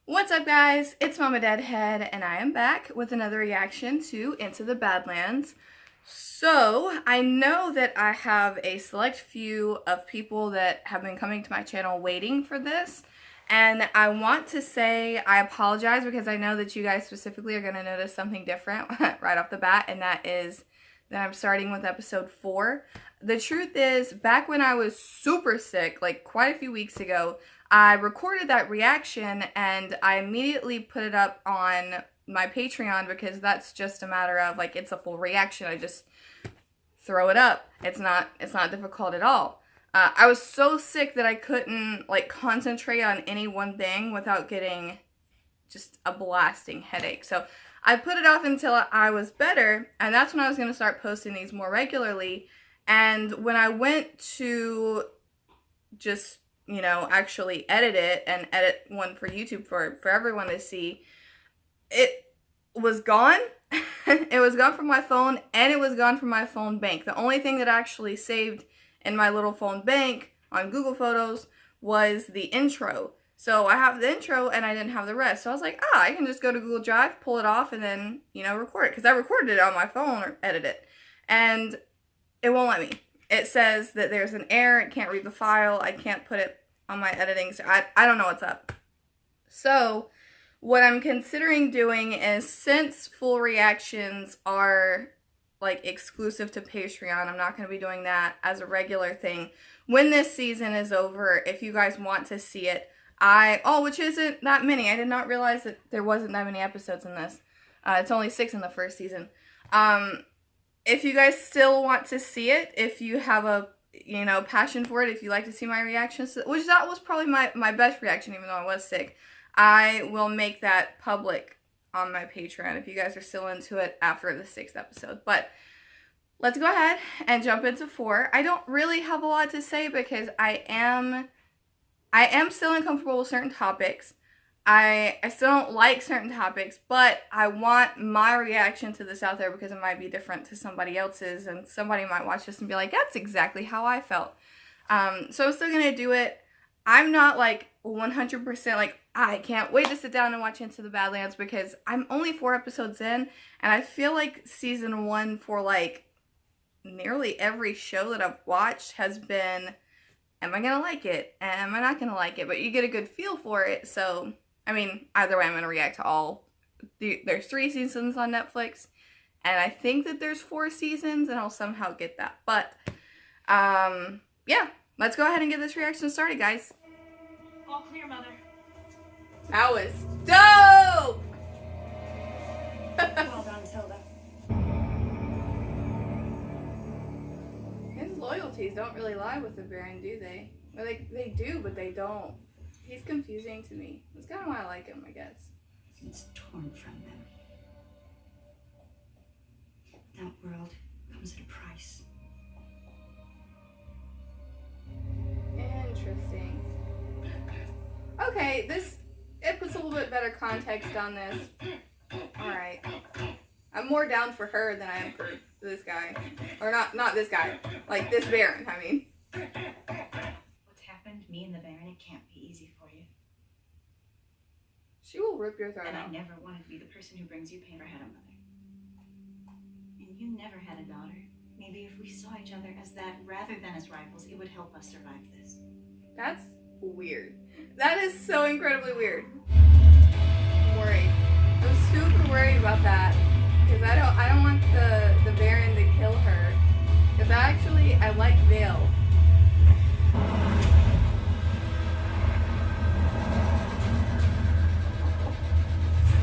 What's up, guys? It's MamaDeadHead, and I am back with another reaction to Into the Badlands. So, I know that I have a select few of people that have been coming to my channel waiting for this, and I want to say I apologize because I know that you guys specifically are going to notice something different right off the bat, and that is that I'm starting with episode 4. The truth is, back when I was super sick, like quite a few weeks ago, I recorded that reaction and I immediately put it up on my Patreon because that's just a matter of, like, it's a full reaction. I just throw it up. It's not difficult at all. I was so sick that I couldn't, like, concentrate on any one thing without getting just a blasting headache. So I put it off until I was better, and that's when I was going to start posting these more regularly. And when I went to just, you know, actually edit it and edit one for YouTube for everyone to see, it was gone. It was gone from my phone, and it was gone from my phone bank. The only thing that actually saved in my little phone bank on Google Photos was the intro. So I have the intro and I didn't have the rest. So I was like, I can just go to Google Drive, pull it off, and then, you know, record it. Because I recorded it on my phone or edit it. And it won't let me. It says that there's an error. It can't read the file. I can't put it on my editing. So I don't know what's up. So what I'm considering doing is, since full reactions are like exclusive to Patreon, I'm not going to be doing that as a regular thing. When this season is over, if you guys want to see it, which isn't that many. I did not realize that there wasn't that many episodes in this. It's only 6 in the first season. If you guys still want to see it, if you have a, you know, passion for it, if you like to see my reactions, which that was probably my best reaction, even though I was sick, I will make that public on my Patreon if you guys are still into it after the 6th episode. But let's go ahead and jump into 4. I don't really have a lot to say because I am still uncomfortable with certain topics. I still don't like certain topics, but I want my reaction to this out there because it might be different to somebody else's, and somebody might watch this and be like, that's exactly how I felt. So I'm still going to do it. I'm not like 100% like, I can't wait to sit down and watch Into the Badlands, because I'm only 4 episodes in, and I feel like season 1 for like nearly every show that I've watched has been, am I going to like it? Am I not going to like it? But you get a good feel for it. So, I mean, either way, I'm going to react to all. There's 3 seasons on Netflix, and I think that there's 4 seasons, and I'll somehow get that. But, yeah, let's go ahead and get this reaction started, guys. All clear, Mother. That was dope! Well done, Tilda. His loyalties don't really lie with the Baron, do they? Well, they do, but they don't. He's confusing to me. That's kind of why I like him, I guess. It's torn from them. That world comes at a price. Interesting. Okay, it puts a little bit better context on this. Alright. I'm more down for her than I am for this guy. Or not this guy. Like, this Baron, I mean. What's happened, me and the Baron, it can't be easy for you. She will rip your throat And I out. never wanted to be the person who brings you pain. Never had a mother. And you never had a daughter. Maybe if we saw each other as that rather than as rivals, it would help us survive this. That's weird. That is so incredibly weird. I'm worried. I'm super worried about that. Because I don't want the Baron to kill her. Because I like Vale.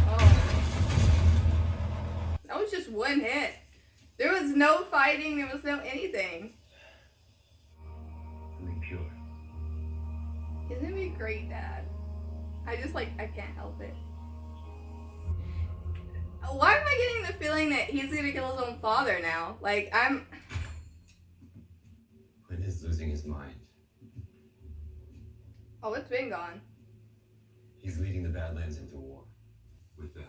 Oh. That was just one hit. There was no fighting, there was no anything. Pure. He's gonna be a great dad. I can't help it. Why am I getting the feeling that he's gonna kill his own father now? Like, Quinn is losing his mind. Oh, it's been gone. He's leading the Badlands into war. With Val.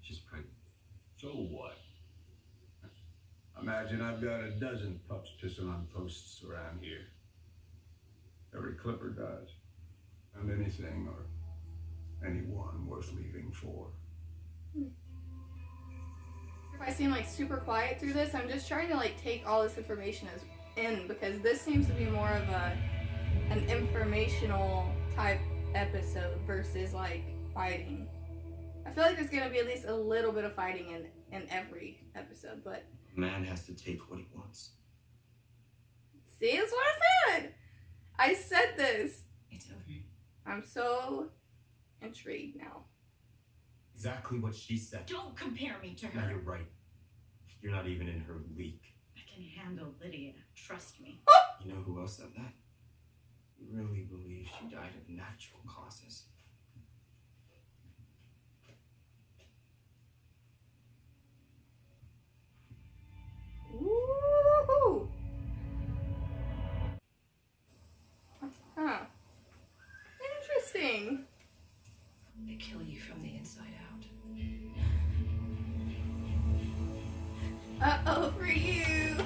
She's pregnant. So what? Imagine I've got a dozen pups pissing on posts around here. Every clipper does. And anything or anyone. both leaving for. If I seem like super quiet through this, I'm just trying to like take all this information as in, because this seems to be more of an informational type episode versus like fighting. I feel like there's gonna be at least a little bit of fighting in every episode, but A man has to take what he wants. see, that's what I said. I said this. It's over. I'm so intrigued now. Exactly what she said. Don't compare me to No, her. you're right. You're not even in her league. I can handle Lydia. Trust me. You know who else said that? You really believe she died of natural causes? Ooh. Huh. Interesting. They kill you from the inside out. Uh-oh for you.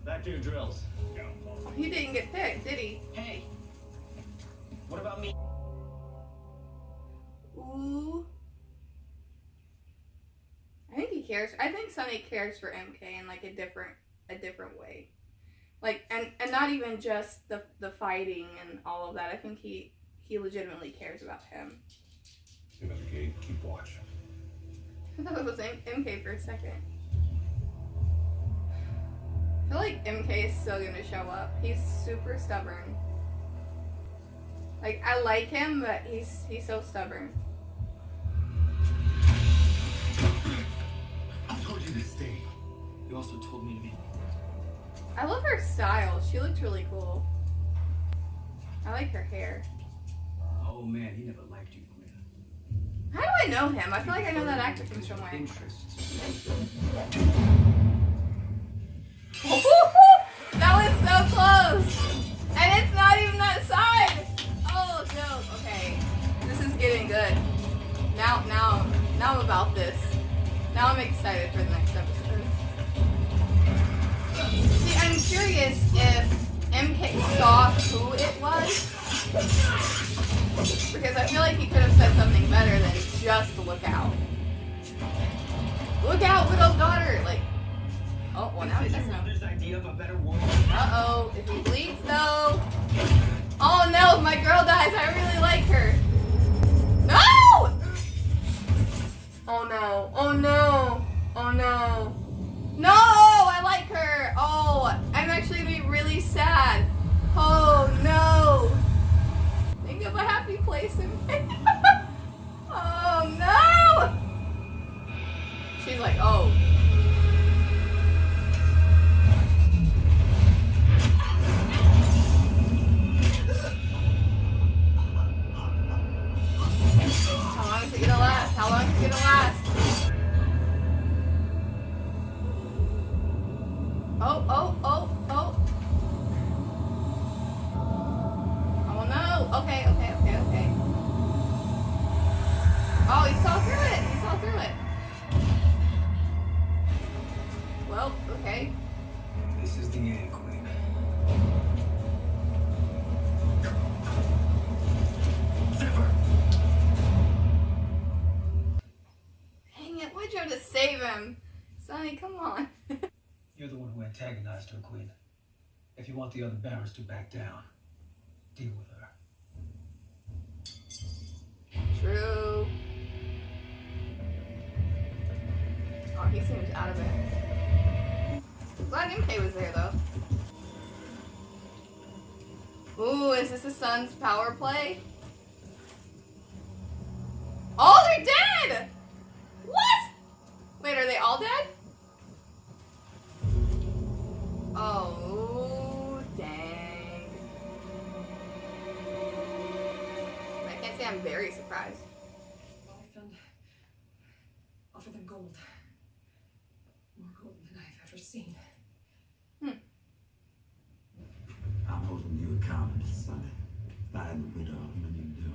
Back to your drills. He didn't get picked, did he? Hey! What about me? Ooh. I think he cares. I think Sonny cares for MK in like a different way. Like and not even just the fighting and all of that. I think he legitimately cares about him. Get at the gate, keep watch. I thought it was MK for a second. I feel like MK is still gonna show up. He's super stubborn. Like I like him, but he's so stubborn. I told you to stay. You also told me to be. I love her style. She looks really cool. I like her hair. Oh man, he never liked you, Quinn. How do I know him? I feel like I know that actor from somewhere. Interests. That was so close! And it's not even that side! Oh, no. Okay. This is getting good. Now I'm about this. Now I'm excited for the next episode. See, I'm curious if MK saw who it was. Because I feel like he could have said something better than just look out. Look out, widow's daughter! Like, oh, well now he doesn't know. Mother's idea of a better world. Uh-oh, if he bleeds though. Oh no, if my girl dies, I really like her. No! Oh no, oh no, oh no. No, I like her. Oh, I'm actually gonna be really sad. Oh no. Think of a happy place in Oh no! She's like, oh. How long is it gonna last? How long is it gonna last? Oh, oh, oh, oh. Oh no. Okay, okay, okay, okay. Oh, he saw through it. He saw through it. Well, okay. This is the end, Queen. Dang it, why'd you have to save him? Sonny, come on. You're the one who antagonized her, Queen. If you want the other barons to back down, deal with her. True. Oh, he seems out of it. Glad MK was there, though. Ooh, is this the Sun's power play? Oh, they're dead! What? Wait, are they all dead? Oh, dang. I can't say I'm very surprised. I found offer them gold. More gold than I've ever seen. I'm holding you accountable, Sonny. Find the widow when you do.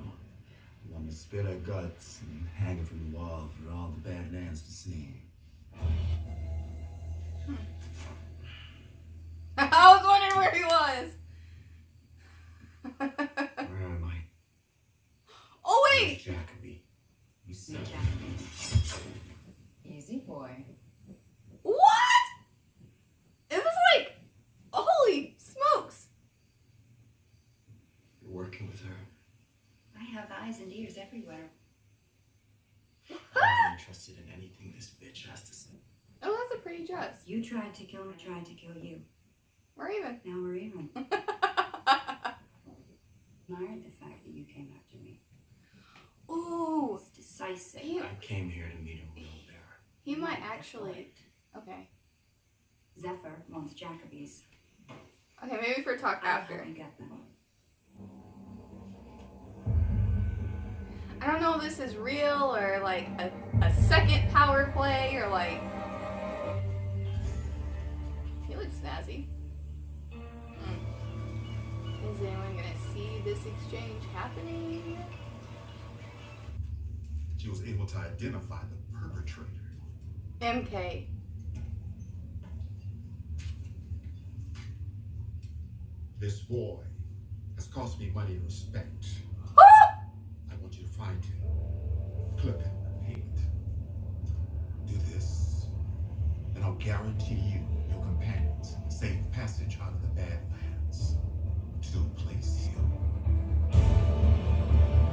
You want to spit her guts and hang her from the wall for all the Badlands to see. I was wondering where he was. Where am I? Jacoby. You see? Easy boy. What? Is this like, holy smokes. You're working with her. I have eyes and ears everywhere. I'm not interested in anything this bitch has to say. Oh, that's a pretty dress. You tried to kill me, I tried to kill you. We're even. Now we're even. Admired the fact that you came after me. Ooh, It's decisive. he, I came here to meet a real bear. he might actually. Okay. Zephyr wants Jacoby's. Okay, maybe for talk I'll after. help you get them. I don't know if this is real or like a second power play or like. He looks snazzy. Is anyone gonna see this exchange happening? She was able to identify the perpetrator. MK. This boy has cost me money and respect. I want you to find him, clip him, hang it. Do this, and I'll guarantee you, your companions, safe passage out of the Badlands to a place healed.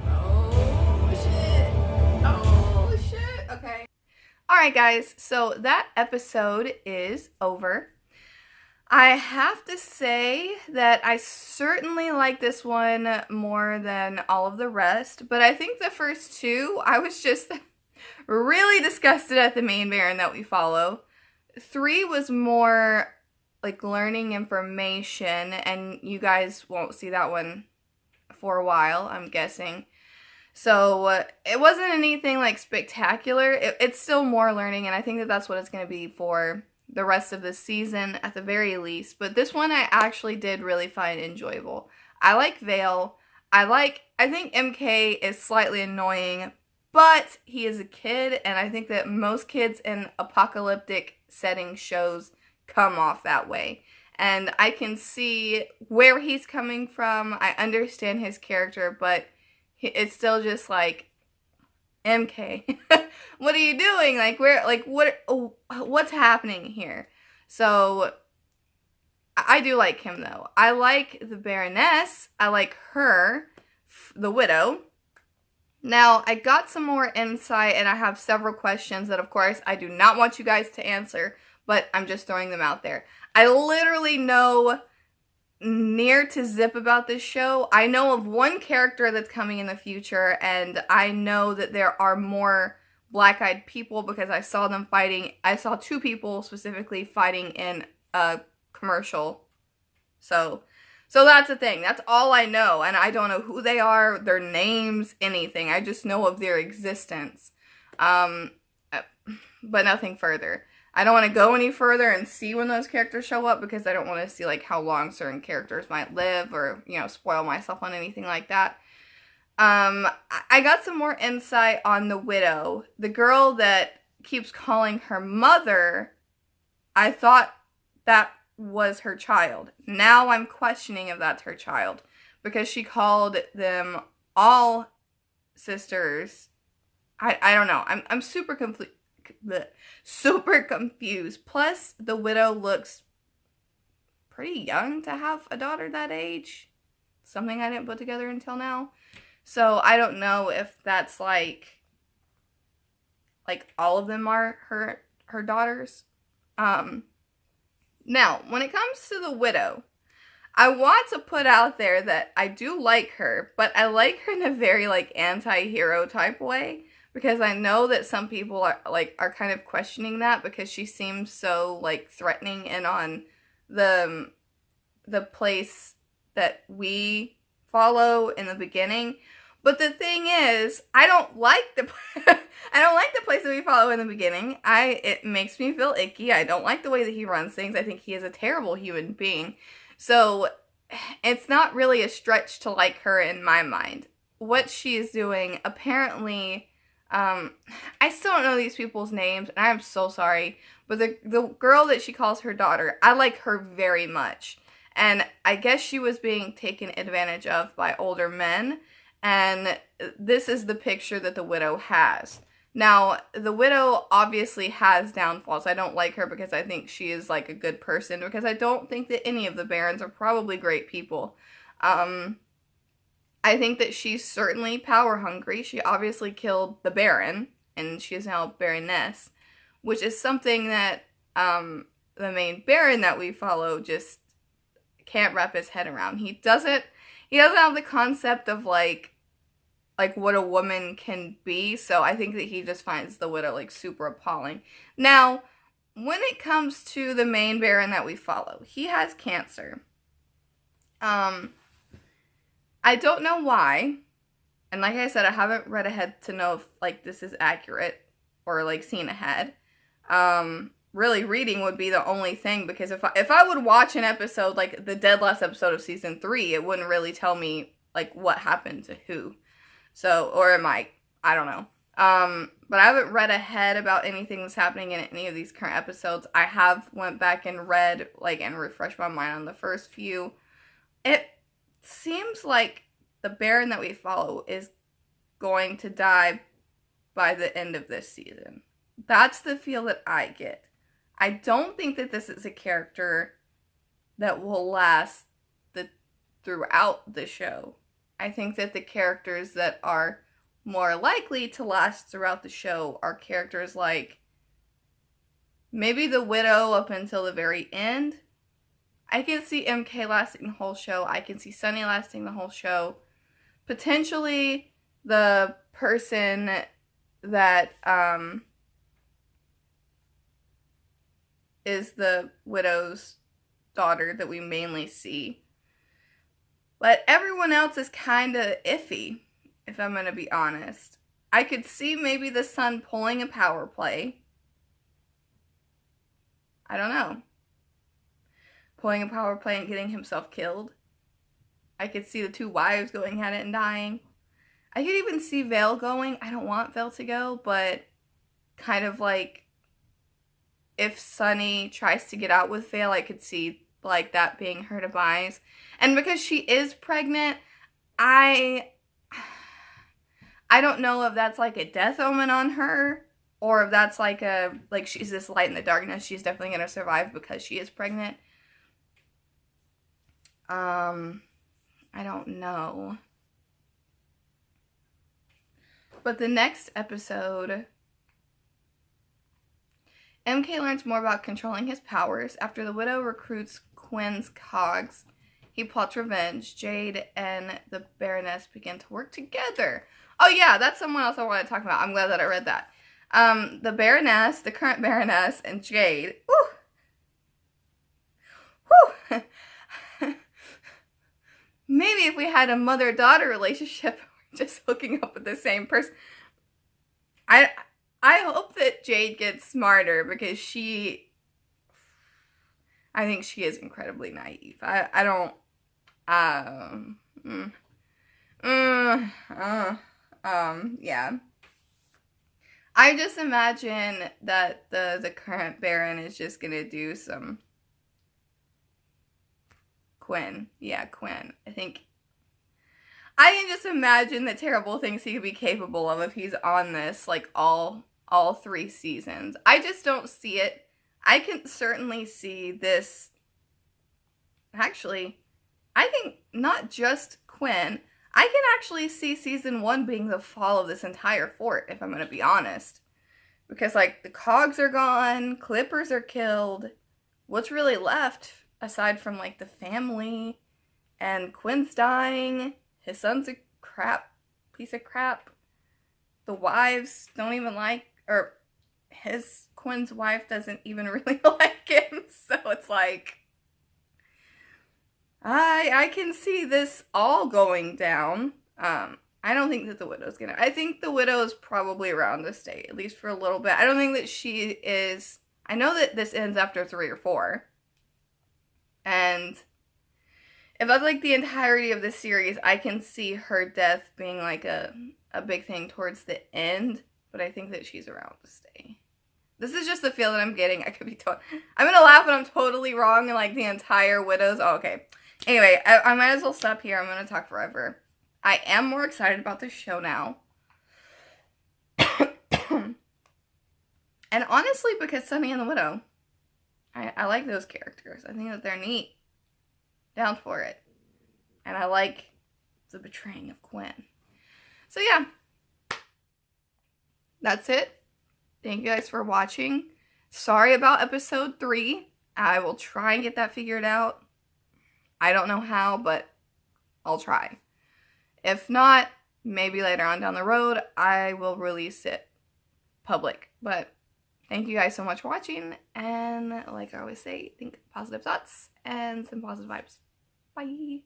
Oh shit. Oh shit. Okay. Alright guys, so that episode is over. I have to say that I certainly like this one more than all of the rest, but I think the first two, I was just really disgusted at the main Baron that we follow. 3 was more like learning information, and you guys won't see that one for a while, I'm guessing. So it wasn't anything like spectacular. It's still more learning, and I think that that's what it's going to be for the rest of the season at the very least. But this one I actually did really find enjoyable. I like Vale. I think MK is slightly annoying, but he is a kid, and I think that most kids in apocalyptic setting shows come off that way. And I can see where he's coming from. I understand his character, but it's still just like, MK, what are you doing? Like, what's happening here? So, I do like him, though. I like the Baroness. I like her, the widow. Now, I got some more insight, and I have several questions that, of course, I do not want you guys to answer, but I'm just throwing them out there. I literally know near to zip about this show. I know of one character that's coming in the future, and I know that there are more black-eyed people because I saw them fighting. I saw 2 people specifically fighting in a commercial. So that's the thing. That's all I know, and I don't know who they are, their names, anything. I just know of their existence, but nothing further. I don't want to go any further and see when those characters show up because I don't want to see like how long certain characters might live or, you know, spoil myself on anything like that. I got some more insight on the widow. The girl that keeps calling her mother, I thought that was her child. Now I'm questioning if that's her child because she called them all sisters. I don't know. I'm super confused. Super confused. Plus, the widow looks pretty young to have a daughter that age. Something I didn't put together until now. So, I don't know if that's like all of them are her daughters. Now, when it comes to the widow, I want to put out there that I do like her, but I like her in a very like anti-hero type way. Because I know that some people are kind of questioning that because she seems so like threatening and on the place that we follow in the beginning. But the thing is, I don't like the place that we follow in the beginning. It makes me feel icky. I don't like the way that he runs things. I think he is a terrible human being. So it's not really a stretch to like her in my mind. What she is doing, apparently. I still don't know these people's names, and I'm so sorry, but the girl that she calls her daughter, I like her very much, and I guess she was being taken advantage of by older men, And this is the picture that the widow has. Now, the widow obviously has downfalls. I don't like her because I think she is like a good person, because I don't think that any of the barons are probably great people. I think that she's certainly power hungry. She obviously killed the baron, and she is now baroness, which is something that the main baron that we follow just can't wrap his head around. He doesn't have the concept of like what a woman can be, so I think that he just finds the widow like super appalling. Now, when it comes to the main baron that we follow, he has cancer. I don't know why, and like I said, I haven't read ahead to know if like this is accurate or like seen ahead. Really reading would be the only thing, because if I would watch an episode like the dead last episode of season 3, it wouldn't really tell me like what happened to who. So, or it might, I don't know. But I haven't read ahead about anything that's happening in any of these current episodes. I have went back and read like and refreshed my mind on the first few. It seems like the baron that we follow is going to die by the end of this season. That's the feel that I get. I don't think that this is a character that will last throughout the show. I think that the characters that are more likely to last throughout the show are characters like maybe the widow up until the very end. I can see MK lasting the whole show. I can see Sunny lasting the whole show. Potentially the person that is the widow's daughter that we mainly see. But everyone else is kind of iffy, if I'm going to be honest. I could see maybe the son pulling a power play. I don't know. Pulling a power play and getting himself killed. I could see the two wives going at it and dying. I could even see Vale going. I don't want Vale to go, but kind of like if Sunny tries to get out with Vale, I could see like that being her demise. And because she is pregnant, I don't know if that's like a death omen on her, or if that's like she's this light in the darkness. She's definitely going to survive because she is pregnant. I don't know. But the next episode, MK learns more about controlling his powers. After the widow recruits Quinn's cogs, he plots revenge. Jade and the Baroness begin to work together. Oh yeah, that's someone else I want to talk about. I'm glad that I read that. The Baroness, the current Baroness, and Jade. Whew. Maybe if we had a mother-daughter relationship, we're just hooking up with the same person. I hope that Jade gets smarter, because I think she is incredibly naive. Yeah. I just imagine that the current Baron is just gonna do some Quinn. Yeah, Quinn. I can just imagine the terrible things he could be capable of if he's on this, like, all 3 seasons. I just don't see it. I can certainly see this. Actually, I think not just Quinn. I can actually see season 1 being the fall of this entire fort, if I'm going to be honest. Because, like, the cogs are gone, Clippers are killed. What's really left, aside from, like, the family, and Quinn's dying, his son's a piece of crap. The wives don't even Quinn's wife doesn't even really like him. So it's like, I can see this all going down. I don't think that the widow's gonna. I think the widow is probably around to stay, at least for a little bit. I don't think that she is. I know that this ends after 3 or 4. And if that's like the entirety of the series, I can see her death being like a big thing towards the end. But I think that she's around to stay. This is just the feel that I'm getting. I could be I'm gonna laugh when I'm totally wrong and like the entire widows. Oh, okay. Anyway, I might as well stop here. I'm gonna talk forever. I am more excited about this show now. And honestly, because Sunny and the Widow, I like those characters. I think that they're neat. Down for it. And I like the betraying of Quinn. So yeah. That's it. Thank you guys for watching. Sorry about episode 3. I will try and get that figured out. I don't know how, but I'll try. If not, maybe later on down the road, I will release it public. But thank you guys so much for watching. And like I always say, think positive thoughts and some positive vibes. Bye.